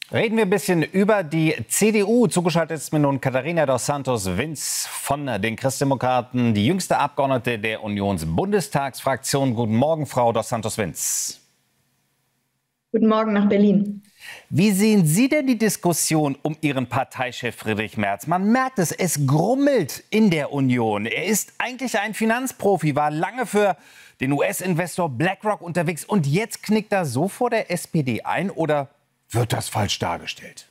Reden wir ein bisschen über die CDU. Zugeschaltet ist mir nun Katharina dos Santos-Vinz von den Christdemokraten, die jüngste Abgeordnete der Unionsbundestagsfraktion. Guten Morgen, Frau dos Santos-Vinz. Guten Morgen nach Berlin. Wie sehen Sie denn die Diskussion um Ihren Parteichef Friedrich Merz? Man merkt es grummelt in der Union. Er ist eigentlich ein Finanzprofi, war lange für den US-Investor BlackRock unterwegs und jetzt knickt er so vor der SPD ein, oder wird das falsch dargestellt?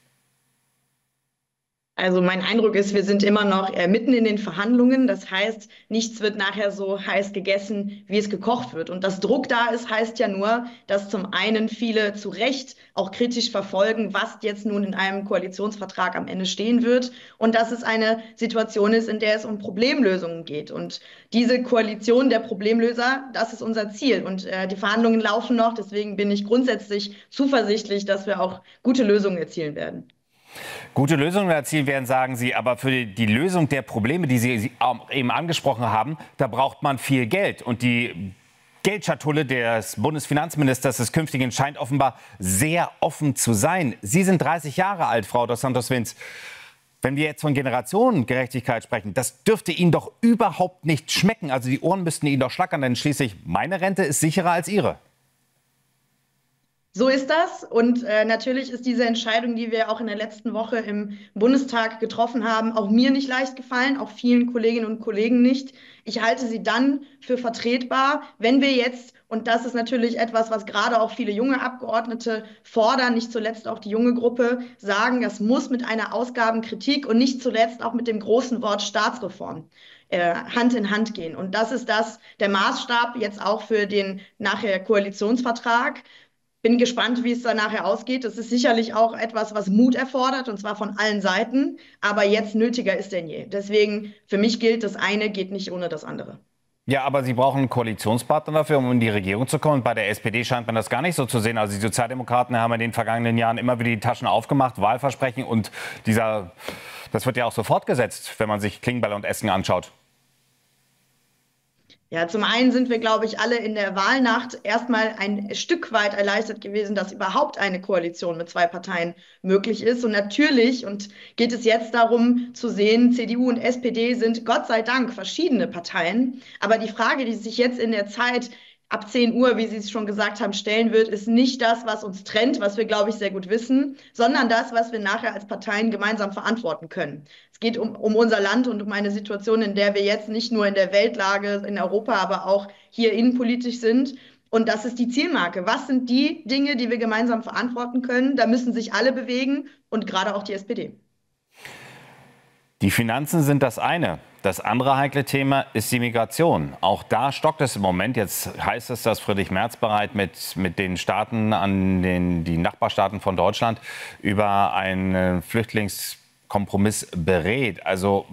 Also mein Eindruck ist, wir sind immer noch mitten in den Verhandlungen. Das heißt, nichts wird nachher so heiß gegessen, wie es gekocht wird. Und dass Druck da ist, heißt ja nur, dass zum einen viele zu Recht auch kritisch verfolgen, was jetzt nun in einem Koalitionsvertrag am Ende stehen wird. Und dass es eine Situation ist, in der es um Problemlösungen geht. Und diese Koalition der Problemlöser, das ist unser Ziel. Und die Verhandlungen laufen noch. Deswegen bin ich grundsätzlich zuversichtlich, dass wir auch gute Lösungen erzielen werden. Gute Lösungen erzielen werden, sagen Sie, aber für die Lösung der Probleme, die Sie eben angesprochen haben, da braucht man viel Geld. Und die Geldschatulle des Bundesfinanzministers des Künftigen scheint offenbar sehr offen zu sein. Sie sind 30 Jahre alt, Frau dos Santos-Vinz. Wenn wir jetzt von Generationengerechtigkeit sprechen, das dürfte Ihnen doch überhaupt nicht schmecken. Also die Ohren müssten Ihnen doch schlackern, denn schließlich meine Rente ist sicherer als Ihre. So ist das. Und natürlich ist diese Entscheidung, die wir auch in der letzten Woche im Bundestag getroffen haben, auch mir nicht leicht gefallen, auch vielen Kolleginnen und Kollegen nicht. Ich halte sie dann für vertretbar, wenn wir jetzt, und das ist natürlich etwas, was gerade auch viele junge Abgeordnete fordern, nicht zuletzt auch die junge Gruppe, sagen, das muss mit einer Ausgabenkritik und nicht zuletzt auch mit dem großen Wort Staatsreform Hand in Hand gehen. Und das ist der Maßstab jetzt auch für den nachher Koalitionsvertrag. Bin gespannt, wie es da nachher ausgeht. Das ist sicherlich auch etwas, was Mut erfordert, und zwar von allen Seiten. Aber jetzt nötiger ist denn je. Deswegen, für mich gilt, das eine geht nicht ohne das andere. Ja, aber Sie brauchen einen Koalitionspartner dafür, um in die Regierung zu kommen. Bei der SPD scheint man das gar nicht so zu sehen. Also die Sozialdemokraten haben in den vergangenen Jahren immer wieder die Taschen aufgemacht, Wahlversprechen. Und das wird ja auch so fortgesetzt, wenn man sich Klingbeil und Essen anschaut. Ja, zum einen sind wir, glaube ich, alle in der Wahlnacht erstmal ein Stück weit erleichtert gewesen, dass überhaupt eine Koalition mit zwei Parteien möglich ist. Und natürlich geht es jetzt darum zu sehen, CDU und SPD sind Gott sei Dank verschiedene Parteien. Aber die Frage, die sich jetzt in der Zeit ab 10 Uhr, wie Sie es schon gesagt haben, stellen wird, ist nicht das, was uns trennt, was wir, glaube ich, sehr gut wissen, sondern das, was wir nachher als Parteien gemeinsam verantworten können. Es geht um unser Land und um eine Situation, in der wir jetzt nicht nur in der Weltlage, in Europa, aber auch hier innenpolitisch sind. Und das ist die Zielmarke. Was sind die Dinge, die wir gemeinsam verantworten können? Da müssen sich alle bewegen und gerade auch die SPD. Die Finanzen sind das eine. Das andere heikle Thema ist die Migration. Auch da stockt es im Moment. Jetzt heißt es, dass Friedrich Merz bereit mit den Staaten, die Nachbarstaaten von Deutschland, über einen Flüchtlingskompromiss berät. Also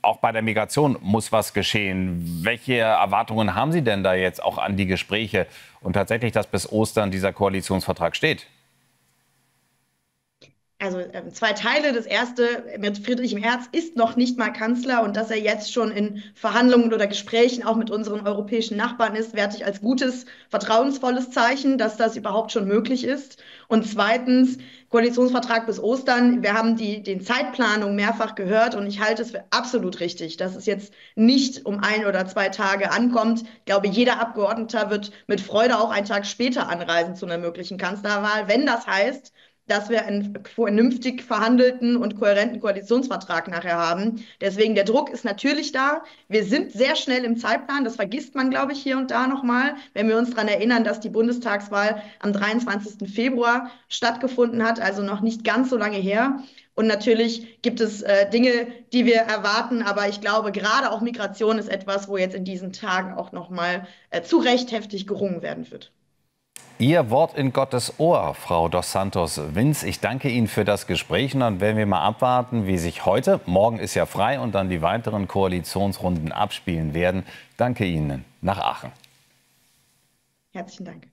auch bei der Migration muss was geschehen. Welche Erwartungen haben Sie denn da jetzt auch an die Gespräche und tatsächlich, dass bis Ostern dieser Koalitionsvertrag steht? Also zwei Teile. Das erste, mit Friedrich Merz ist noch nicht mal Kanzler, und dass er jetzt schon in Verhandlungen oder Gesprächen auch mit unseren europäischen Nachbarn ist, werte ich als gutes, vertrauensvolles Zeichen, dass das überhaupt schon möglich ist. Und zweitens, Koalitionsvertrag bis Ostern. Wir haben den Zeitplanung mehrfach gehört, und ich halte es für absolut richtig, dass es jetzt nicht um 1 oder 2 Tage ankommt. Ich glaube, jeder Abgeordneter wird mit Freude auch einen Tag später anreisen zu einer möglichen Kanzlerwahl, wenn das heißt, dass wir einen vernünftig verhandelten und kohärenten Koalitionsvertrag nachher haben. Deswegen, der Druck ist natürlich da. Wir sind sehr schnell im Zeitplan. Das vergisst man, glaube ich, hier und da nochmal, wenn wir uns daran erinnern, dass die Bundestagswahl am 23. Februar stattgefunden hat, also noch nicht ganz so lange her. Und natürlich gibt es Dinge, die wir erwarten, aber ich glaube, gerade auch Migration ist etwas, wo jetzt in diesen Tagen auch nochmal zu Recht heftig gerungen werden wird. Ihr Wort in Gottes Ohr, Frau dos Santos-Vinz. Ich danke Ihnen für das Gespräch. Und dann werden wir mal abwarten, wie sich heute, morgen ist ja frei, und dann die weiteren Koalitionsrunden abspielen werden. Danke Ihnen nach Aachen. Herzlichen Dank.